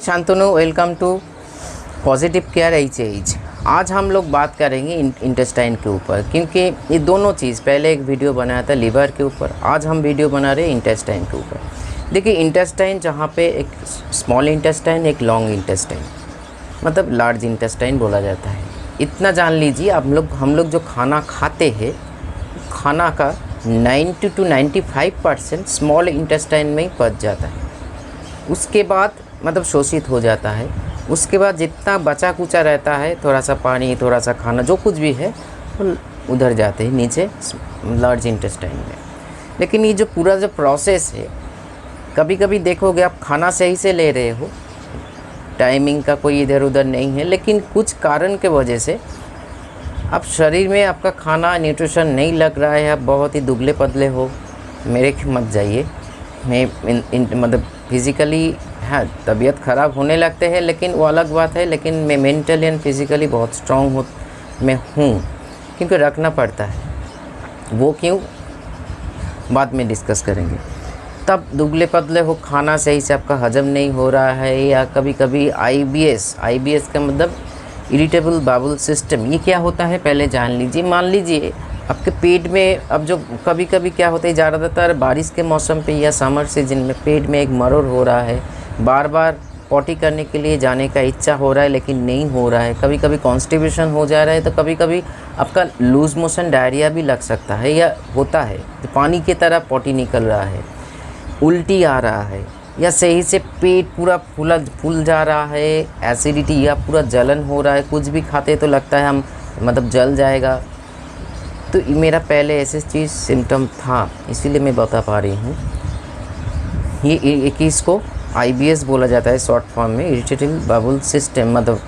Shantanu, welcome to positive care H. आज हम लोग बात करेंगे इंटेस्टाइन के ऊपर, क्योंकि ये दोनों चीज़, पहले एक वीडियो बनाया था लिवर के ऊपर, आज हम वीडियो बना रहे हैं इंटेस्टाइन के ऊपर। देखिए, इंटेस्टाइन जहाँ पे एक स्मॉल इंटेस्टाइन, एक लॉन्ग इंटेस्टाइन, मतलब लार्ज इंटेस्टाइन बोला जाता है। इतना जान लीजिए, हम लोग जो खाना खाते हैं, खाना का 90 to 95% स्मॉल इंटेस्टाइन में ही पच जाता है। उसके बाद मतलब शोषित हो जाता है। उसके बाद जितना बचा कुचा रहता है, थोड़ा सा पानी, थोड़ा सा खाना, जो कुछ भी है, वो उधर जाते हैं नीचे लार्ज इंटेस्टाइन में। लेकिन ये जो पूरा जो प्रोसेस है, कभी कभी देखोगे आप खाना सही से ले रहे हो, टाइमिंग का कोई इधर उधर नहीं है, लेकिन कुछ कारण के वजह से अब शरीर में आपका खाना न्यूट्रिशन नहीं लग रहा है, आप बहुत ही दुबले पतले हो, मेरे मत जाइए। मैं मतलब फिज़िकली हाँ, तबीयत ख़राब होने लगते हैं, लेकिन वो अलग बात है। लेकिन मैं मेंटली एंड फिज़िकली बहुत स्ट्रॉन्ग मैं हूँ, क्योंकि रखना पड़ता है। वो क्यों, बाद में डिस्कस करेंगे। तब दुबले पतले हो, खाना सही से आपका हजम नहीं हो रहा है, या कभी कभी आईबीएस का मतलब इरिटेबल बाउल सिस्टम, ये क्या होता है पहले जान लीजिए। मान लीजिए आपके पेट में, अब जो कभी कभी क्या होता है, ज़्यादातर बारिश के मौसम पे या समर सीजन में पेट में एक मरोड़ हो रहा है, बार बार पॉटी करने के लिए जाने का इच्छा हो रहा है, लेकिन नहीं हो रहा है। कभी कभी कॉन्स्टिपेशन हो जा रहा है, तो कभी कभी आपका लूज़ मोशन, डायरिया भी लग सकता है या होता है, तो पानी की तरह पॉटी निकल रहा है, उल्टी आ रहा है, या सही से पेट पूरा फूल जा रहा है, एसिडिटी या पूरा जलन हो रहा है, कुछ भी खाते तो लगता है हम मतलब जल जाएगा। तो मेरा पहले ऐसे चीज़ सिम्टम था, इसीलिए मैं बता पा रही हूँ। ये एक इसको आईबीएस बोला जाता है शॉर्ट फॉर्म में, इरिटेबल बाउल सिस्टम, मतलब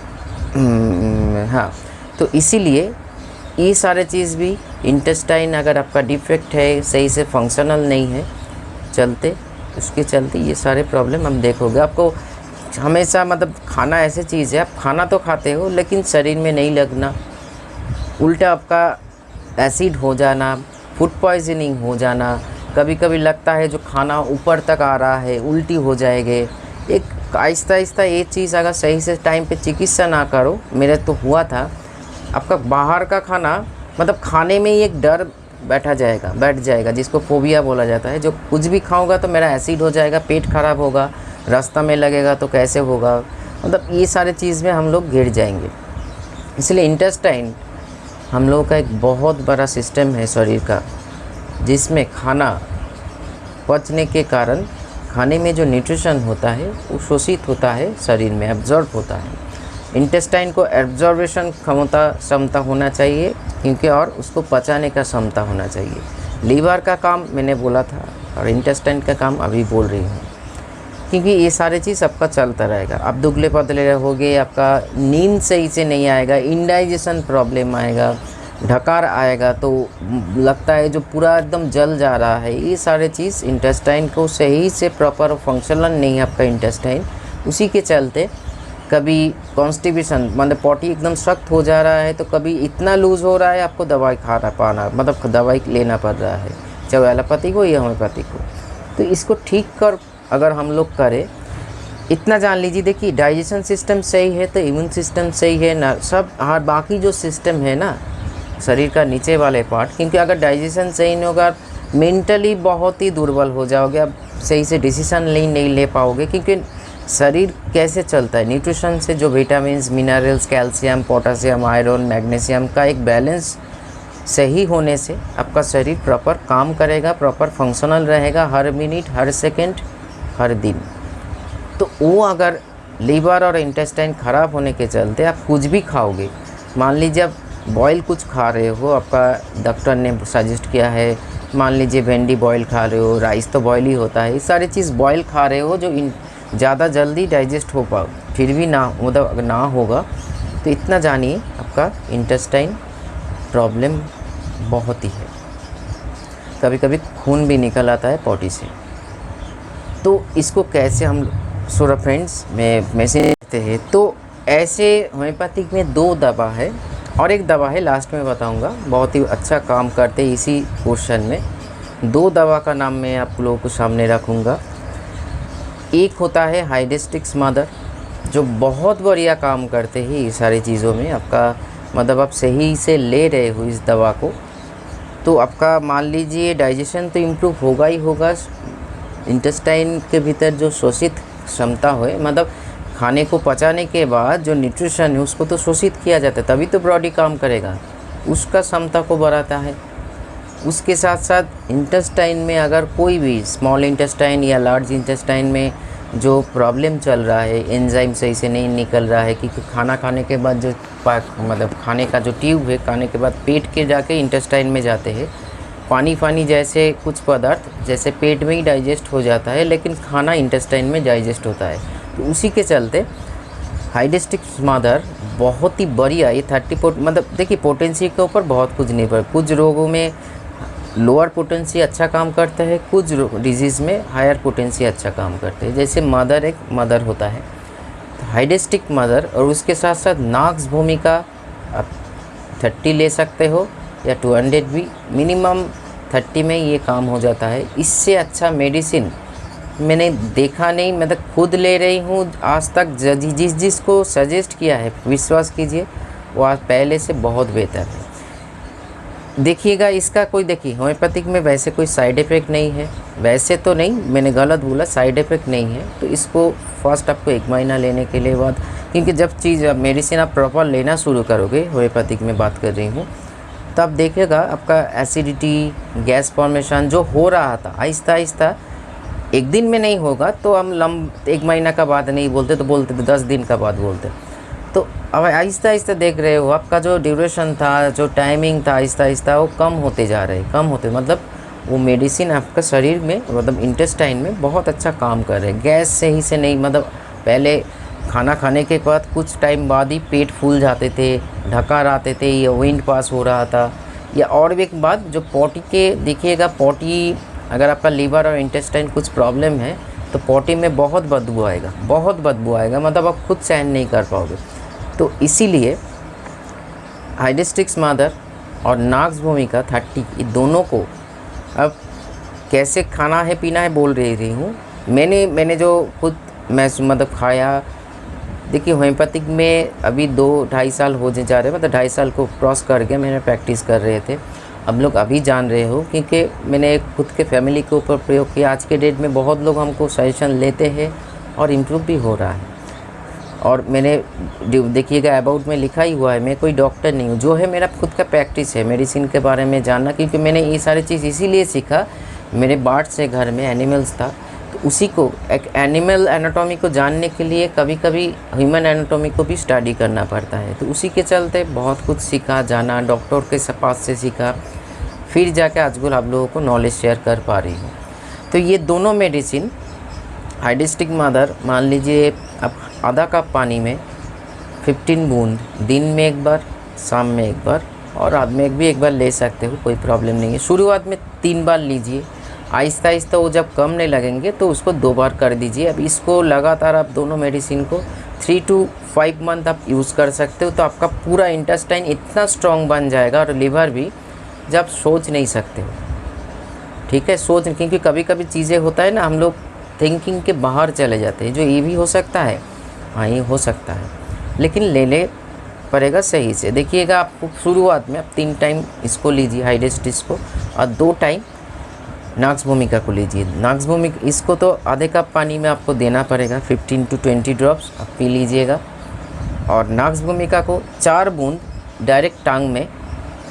हाँ। तो इसीलिए ये सारे चीज़ भी, इंटेस्टाइन अगर आपका डिफेक्ट है, सही से फंक्शनल नहीं है, उसके चलते ये सारे प्रॉब्लम हम देखोगे। आपको हमेशा मतलब खाना ऐसे चीज़ है, आप खाना तो खाते हो, लेकिन शरीर में नहीं लगना, उल्टा आपका एसिड हो जाना, फूड पॉइजनिंग हो जाना, कभी कभी लगता है जो खाना ऊपर तक आ रहा है, उल्टी हो जाएगी। एक आहिस्ता आहिस्ता ये चीज़ अगर सही से टाइम पे चिकित्सा ना करो, मेरे तो हुआ था, आपका बाहर का खाना मतलब खाने में ही एक डर बैठ जाएगा, जिसको फोबिया बोला जाता है। जो कुछ भी खाऊंगा तो मेरा एसिड हो जाएगा, पेट खराब होगा, रास्ता में लगेगा तो कैसे होगा, मतलब ये सारे चीज़ में हम लोग घिर जाएंगे। इसलिए इंटेस्टाइन हम लोगों का एक बहुत बड़ा सिस्टम है शरीर का, जिसमें खाना पचने के कारण खाने में जो न्यूट्रिशन होता है वो शोषित होता है, शरीर में एब्जॉर्ब होता है। इंटेस्टाइन को एब्जॉर्बेशन क्षमता होना चाहिए, क्योंकि और उसको पचाने का क्षमता होना चाहिए। लीवर का काम मैंने बोला था, और इंटेस्टाइन का काम अभी बोल रही हूँ, क्योंकि ये सारे चीज़ आपका चलता रहेगा। आप दुबले पतले रहोगे, आपका नींद सही से नहीं आएगा, इंडाइजेशन प्रॉब्लम आएगा, ढकार आएगा, तो लगता है जो पूरा एकदम जल जा रहा है। ये सारे चीज़ इंटेस्टाइन को सही से प्रॉपर फंक्शनल नहीं है आपका इंटेस्टाइन। उसी के चलते कभी कॉन्स्टिपेशन, मतलब पॉटी एकदम सख्त हो जा रहा है, तो कभी इतना लूज़ हो रहा है आपको दवाई खाना पाना, मतलब दवाई लेना पड़ रहा है, चाहे एलोपैथिक हो या होम्योपैथिक हो। तो इसको ठीक कर अगर हम लोग करें, इतना जान लीजिए, देखिए डाइजेशन सिस्टम सही है तो इम्यून सिस्टम सही है ना, सब हाँ, बाकी जो सिस्टम है ना शरीर का नीचे वाले पार्ट, क्योंकि अगर डाइजेशन सही नहीं होगा, मेंटली बहुत ही दुर्बल हो जाओगे, आप सही से डिसीजन नहीं ले पाओगे। क्योंकि शरीर कैसे चलता है, न्यूट्रिशन से, जो vitamins, minerals, calcium, potassium, iron, magnesium का एक बैलेंस सही होने से आपका शरीर प्रॉपर काम करेगा, प्रॉपर फंक्शनल रहेगा, हर मिनट, हर सेकेंड, हर दिन। तो वो अगर लीवर और इंटेस्टाइन ख़राब होने के चलते आप कुछ भी खाओगे, मान लीजिए आप बॉयल कुछ खा रहे हो, आपका डॉक्टर ने सजेस्ट किया है, मान लीजिए भिंडी बॉयल खा रहे हो, राइस तो बॉयल ही होता है, ये सारी चीज़ बॉयल खा रहे हो, जो ज़्यादा जल्दी डाइजेस्ट हो पाओ, फिर भी ना मतलब अगर ना होगा, तो इतना जानिए आपका इंटेस्टाइन प्रॉब्लम बहुत ही है। कभी कभी खून भी निकल आता है पॉटी से। तो इसको कैसे हम फ्रेंड्स में से देखते हैं, तो ऐसे होम्योपैथिक में 2 दवा है, और एक दवा है लास्ट में बताऊंगा, बहुत ही अच्छा काम करते हैं इसी पोर्शन में। 2 दवा का नाम मैं आप लोगों को सामने रखूँगा। एक होता है हाइडेस्टिक्स मदर, जो बहुत बढ़िया काम करते हैं ये सारी चीज़ों में। आपका मतलब आप सही से ले रहे हो इस दवा को तो आपका मान लीजिए डाइजेशन तो इम्प्रूव होगा ही होगा। इंटेस्टाइन के भीतर जो शोषित क्षमता है, मतलब खाने को पचाने के बाद जो न्यूट्रिशन है उसको तो शोषित किया जाता है, तभी तो बॉडी काम करेगा, उसका क्षमता को बढ़ाता है। उसके साथ साथ इंटेस्टाइन में अगर कोई भी स्मॉल इंटेस्टाइन या लार्ज इंटेस्टाइन में जो प्रॉब्लम चल रहा है, एंजाइम सही से नहीं निकल रहा है, क्योंकि खाना खाने के बाद जो मतलब खाने का जो ट्यूब है खाने के बाद पेट के जाके इंटेस्टाइन में जाते हैं, पानी जैसे कुछ पदार्थ जैसे पेट में ही डाइजेस्ट हो जाता है, लेकिन खाना इंटेस्टाइन में डाइजेस्ट होता है। तो उसी के चलते हाइडेस्टिक्स मदर बहुत ही बढ़िया, ये 30 मतलब देखिए पोटेंसी के ऊपर बहुत कुछ निर्भर, कुछ रोगों में लोअर पोटेंसी अच्छा काम करता है, कुछ डिजीज़ में हायर पोटेंसी अच्छा काम करते हैं। जैसे मदर एक मदर होता है तो हाइडेस्टिक मदर, और उसके साथ साथ नॉक्स भूमिका आप 30 ले सकते हो या 200 भी, मिनिमम 30 में ये काम हो जाता है। इससे अच्छा मेडिसिन मैंने देखा नहीं, मैं तो खुद ले रही हूँ आज तक। जिसको सजेस्ट किया है विश्वास कीजिए वो आज पहले से बहुत बेहतर है। देखिएगा इसका कोई, देखिए होम्योपैथिक में वैसे कोई साइड इफ़ेक्ट नहीं है, वैसे तो नहीं, मैंने गलत बोला, साइड इफ़ेक्ट नहीं है। तो इसको फर्स्ट आपको 1 महीना लेने के लिए बाद, क्योंकि जब मेडिसिन आप प्रॉपर लेना शुरू करोगे, होम्योपैथिक में बात कर रही हूँ, तब देखिएगा आपका एसिडिटी, गैस फॉर्मेशन जो हो रहा था आहिस्ता आहिस्ता, एक दिन में नहीं होगा तो हम 1 महीना का बाद नहीं बोलते, तो बोलते तो 10 दिन का बाद बोलते। तो अब आहिस्ता आहिस्ता देख रहे हो आपका जो ड्यूरेशन था, जो टाइमिंग था, आहिस्ता आहिस्ता वो कम होते जा रहे हैं, कम होते, मतलब वो मेडिसिन आपका शरीर में मतलब इंटेस्टाइन में बहुत अच्छा काम कर रहे हैं। गैस सही से नहीं, मतलब पहले खाना खाने के बाद कुछ टाइम बाद ही पेट फूल जाते थे, ढकार आते थे, या विंड पास हो रहा था, या और भी एक बात जो पॉटी के देखिएगा, पॉटी अगर आपका लीवर और इंटेस्टाइन कुछ प्रॉब्लम है तो पॉटी में बहुत बदबू आएगा, बहुत बदबू आएगा, मतलब आप खुद सहन नहीं कर पाओगे। तो इसीलिए हाइडेस्टिक्स मदर और नॉक्स भूमिका 30 ये दोनों को अब कैसे खाना है पीना है बोल रही हूँ। मैंने जो खुद मैं मतलब खाया, देखिए होम्योपैथिक में अभी 2-2.5 साल हो जा रहे हैं, मतलब 2.5 साल को क्रॉस करके मैंने प्रैक्टिस कर रहे थे। अब लोग अभी जान रहे हो क्योंकि मैंने खुद के फैमिली के ऊपर प्रयोग किया। आज के डेट में बहुत लोग हमको सजेशन लेते हैं और इम्प्रूव भी हो रहा है। और मैंने देखिएगा अबाउट में लिखा ही हुआ है, मैं कोई डॉक्टर नहीं हूँ, जो है मेरा खुद का प्रैक्टिस है मेडिसिन के बारे में जानना, क्योंकि मैंने ये सारी चीज़ इसीलिए सीखा, मेरे बार्ड से घर में एनिमल्स था, तो उसी को एक एनिमल एनाटॉमी को जानने के लिए कभी कभी ह्यूमन एनाटॉमी को भी स्टडी करना पड़ता है। तो उसी के चलते बहुत कुछ सीखा, जाना, डॉक्टर के पास से सीखा, फिर जाके आजकल आप लोगों को नॉलेज शेयर कर पा रही हूँ। तो ये दोनों मेडिसिन हाइडेस्टिक मदर, मान लीजिए आप आधा कप पानी में 15 बूंद दिन में एक बार, शाम में एक बार और रात में भी एक बार ले सकते हो, कोई प्रॉब्लम नहीं है। शुरुआत में 3 बार लीजिए, आहिस्ता आहिस्ता वो जब कम नहीं लगेंगे तो उसको 2 बार कर दीजिए। अब इसको लगातार आप दोनों मेडिसिन को 3 to 5 मंथ आप यूज़ कर सकते हो, तो आपका पूरा इंटेस्टाइन इतना स्ट्रॉन्ग बन जाएगा और लीवर भी जब सोच नहीं सकते हो, ठीक है, सोच, क्योंकि कभी कभी चीज़ें होता है ना, हम लोग थिंकिंग के बाहर चले जाते हैं, जो ये भी हो सकता है, हाँ ये हो सकता है, लेकिन ले पड़ेगा सही से। देखिएगा आपको शुरुआत में आप 3 टाइम इसको लीजिए हाइडेस्टिक्स को, और 2 टाइम नॉक्स भूमिका को लीजिए। नॉक्स भूमिका इसको तो आधे कप पानी में आपको देना पड़ेगा, 15 to 20 ड्रॉप्स आप पी लीजिएगा। और नॉक्स भूमिका को 4 बूंद डायरेक्ट टांग में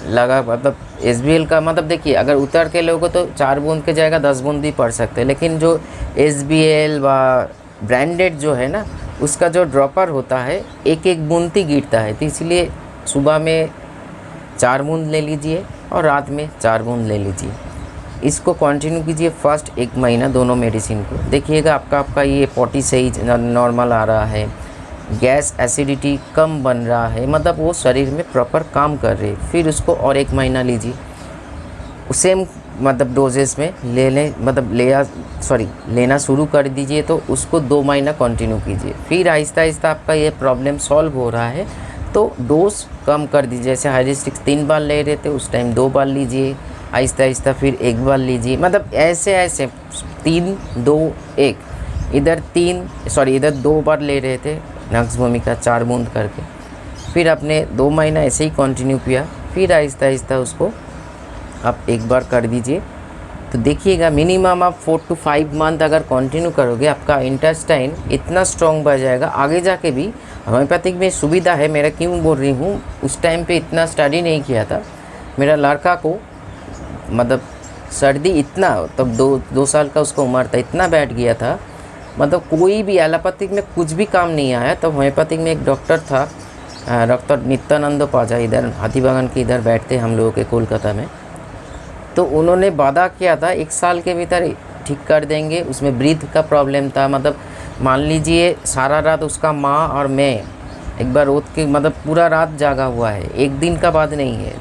लगा, मतलब SBL का, मतलब देखिए अगर उतर के लोगों तो 4 बूंद के जाएगा 10 बूंद भी पड़ सकते हैं, लेकिन जो SBL व ब्रांडेड जो है ना, उसका जो ड्रॉपर होता है 1-1 बूंद ही गिरता है, तो इसलिए सुबह में 4 बूंद ले लीजिए और रात में 4 बूंद ले लीजिए। इसको कंटिन्यू कीजिए फर्स्ट 1 महीना दोनों मेडिसिन को। देखिएगा आपका ये पॉटी सही नॉर्मल आ रहा है, गैस एसिडिटी कम बन रहा है, मतलब वो शरीर में प्रॉपर काम कर रही है। फिर उसको और 1 महीना लीजिए, सेम मतलब डोजेस में लेना शुरू कर दीजिए, तो उसको 2 महीना कंटिन्यू कीजिए। फिर आहिस्ता आहिस्ता आपका ये प्रॉब्लम सॉल्व हो रहा है तो डोज कम कर दीजिए। जैसे हाइडेस्टिक्स 3 बार ले रहे थे उस टाइम 2 बार लीजिए, आहिस्ता आहिस्ता फिर 1 बार लीजिए, मतलब ऐसे 3-2-1, इधर 2 बार ले रहे थे नक्स भूमिका 4 बूंद करके। फिर आपने 2 महीना ऐसे ही कंटिन्यू किया, फिर आहिस्ता आहिस्ता उसको आप एक बार कर दीजिए। तो देखिएगा मिनिमम आप 4 to 5 मंथ अगर कंटिन्यू करोगे, आपका इंटेस्टाइन इतना स्ट्रॉन्ग बढ़ जाएगा। आगे जाके भी होम्योपैथिक में सुविधा है। मेरा क्यों बोल रही हूँ, उस टाइम पे इतना स्टडी नहीं किया था। मेरा लड़का को मतलब सर्दी इतना, तब 2 साल का उसका उम्र था, इतना बैठ गया था, मतलब कोई भी एलोपैथिक में कुछ भी काम नहीं आया। तब होम्योपैथिक में एक डॉक्टर था, डॉक्टर नित्यानंद पाजा, इधर हाथीबागान के इधर बैठते हम लोगों के कोलकाता में। तो उन्होंने वादा किया था 1 साल के भीतर ठीक कर देंगे। उसमें ब्रीथ का प्रॉब्लम था, मतलब मान लीजिए सारा रात उसका माँ और मैं एक बार रोज के मतलब पूरा रात जागा हुआ है। एक दिन का बात नहीं है,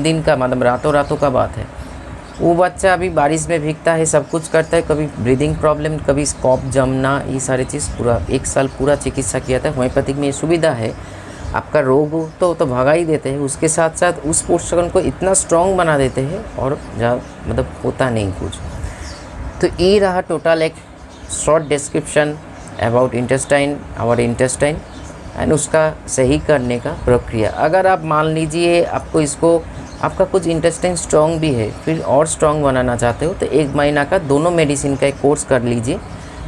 दिन का, मतलब रातों का बात है। वो बच्चा अभी बारिश में भीगता है, सब कुछ करता है, कभी ब्रीदिंग प्रॉब्लम, कभी कॉफ जमना, ये सारी चीज़ पूरा 1 साल पूरा चिकित्सा किया था। होम्योपैथिक में ये सुविधा है, आपका रोग तो भगा ही देते हैं, उसके साथ साथ उस पोर्शन को इतना स्ट्रॉन्ग बना देते हैं और मतलब होता नहीं कुछ। तो ये रहा टोटल एक short description about intestine, our intestine and उसका सही करने का प्रक्रिया। अगर आप मान लीजिए आपको इसको, आपका कुछ इंटेस्टाइन स्ट्रॉन्ग भी है, फिर और स्ट्रॉन्ग बनाना चाहते हो, तो 1 महीना का दोनों मेडिसिन का एक कोर्स कर लीजिए,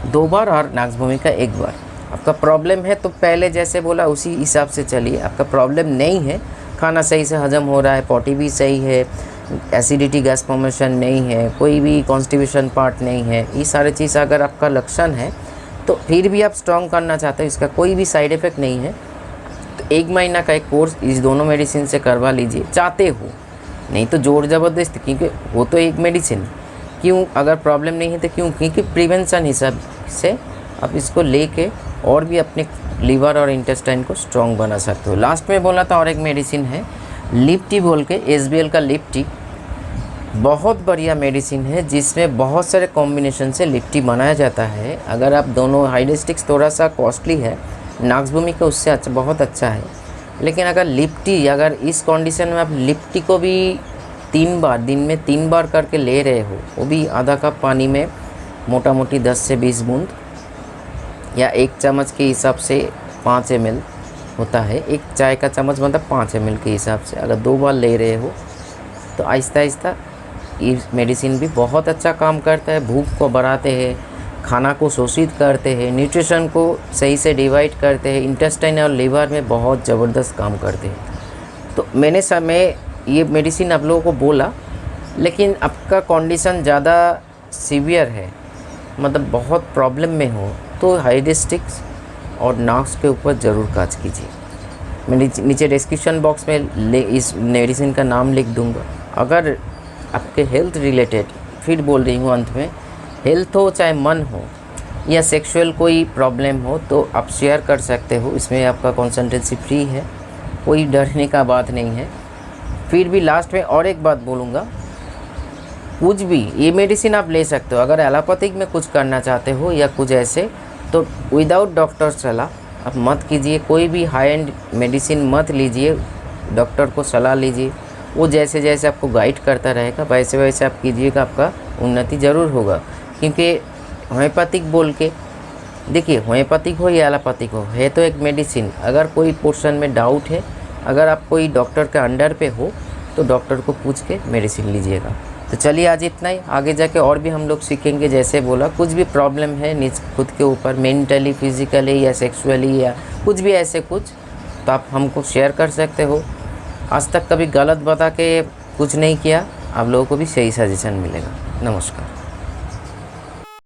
2 बार और नक्स भूमिका 1 बार। आपका प्रॉब्लम है तो पहले जैसे बोला उसी हिसाब से चलिए। आपका प्रॉब्लम नहीं है, खाना सही से हजम हो रहा है, पॉटी भी सही है, एसिडिटी गैस फॉर्मेशन नहीं है, कोई भी कॉन्स्टिपेशन पार्ट नहीं है, ये सारे चीज़ अगर आपका लक्षण है तो फिर भी आप स्ट्रॉन्ग करना चाहते हो, इसका कोई भी साइड इफ़ेक्ट नहीं है, तो 1 महीना का एक कोर्स इस दोनों मेडिसिन से करवा लीजिए चाहते हो। नहीं तो जोर ज़बरदस्ती, क्योंकि वो तो एक मेडिसिन, क्यों अगर प्रॉब्लम नहीं है तो क्यों, क्योंकि प्रिवेंशन हिसाब से आप इसको लेके और भी अपने लीवर और इंटेस्टाइन को स्ट्रॉन्ग बना सकते हो। लास्ट में बोला था और एक मेडिसिन है लिप्टी बोल के, SBL का लिप्टी, बहुत बढ़िया मेडिसिन है, जिसमें बहुत सारे कॉम्बिनेशन से लिप्टी बनाया जाता है। अगर आप दोनों, हाइडेस्टिक्स थोड़ा सा कॉस्टली है, नक्स भूमिका उससे अच्छा, बहुत अच्छा है, लेकिन अगर लिप्टी, अगर इस कंडीशन में आप लिप्टी को भी 3 बार, दिन में 3 बार करके ले रहे हो, वो भी आधा कप पानी में मोटा मोटी 10 से 20 बूंद, या 1 चम्मच के हिसाब से 5 ml होता है, 1 चाय का चम्मच मतलब 5 ml के हिसाब से, अगर 2 बार ले रहे हो तो आहिस्ता आहिस्ता ये मेडिसिन भी बहुत अच्छा काम करता है। भूख को बढ़ाते हैं, खाना को शोषित करते हैं, न्यूट्रिशन को सही से डिवाइड करते हैं, इंटेस्टाइन और लीवर में बहुत ज़बरदस्त काम करते हैं। तो मैंने समय ये मेडिसिन आप लोगों को बोला, लेकिन आपका कंडीशन ज़्यादा सीवियर है, मतलब बहुत प्रॉब्लम में हो, तो हाइडेस्टिक्स और नक्स के ऊपर ज़रूर काज कीजिए। मैं नीचे डिस्क्रिप्शन बॉक्स में इस मेडिसिन का नाम लिख दूंगा। अगर आपके हेल्थ रिलेटेड, फिर बोल रही हूँ अंत में, हेल्थ हो चाहे मन हो या सेक्सुअल कोई प्रॉब्लम हो, तो आप शेयर कर सकते हो। इसमें आपका कंसल्टेंसी फ्री है, कोई डरने का बात नहीं है। फिर भी लास्ट में और एक बात बोलूँगा, कुछ भी ये मेडिसिन आप ले सकते हो। अगर एलोपैथिक में कुछ करना चाहते हो या कुछ ऐसे, तो विदाउट डॉक्टर सलाह आप मत कीजिए, कोई भी हाई एंड मेडिसिन मत लीजिए, डॉक्टर को सलाह लीजिए। वो जैसे जैसे आपको गाइड करता रहेगा वैसे वैसे आप कीजिएगा, आपका उन्नति ज़रूर होगा। क्योंकि होम्योपैथिक बोल के देखिए, होम्योपैथिक हो या एलोपैथिक हो, है तो एक मेडिसिन। अगर कोई पोर्शन में डाउट है, अगर आप कोई डॉक्टर के अंडर पे हो, तो डॉक्टर को पूछ के मेडिसिन लीजिएगा। तो चलिए आज इतना ही, आगे जाके और भी हम लोग सीखेंगे। जैसे बोला, कुछ भी प्रॉब्लम है निज खुद के ऊपर, मेंटली, फिजिकली या सेक्सुअली या कुछ भी ऐसे कुछ, तो आप हमको शेयर कर सकते हो। आज तक कभी गलत बता के कुछ नहीं किया, आप लोगों को भी सही सजेशन मिलेगा। नमस्कार।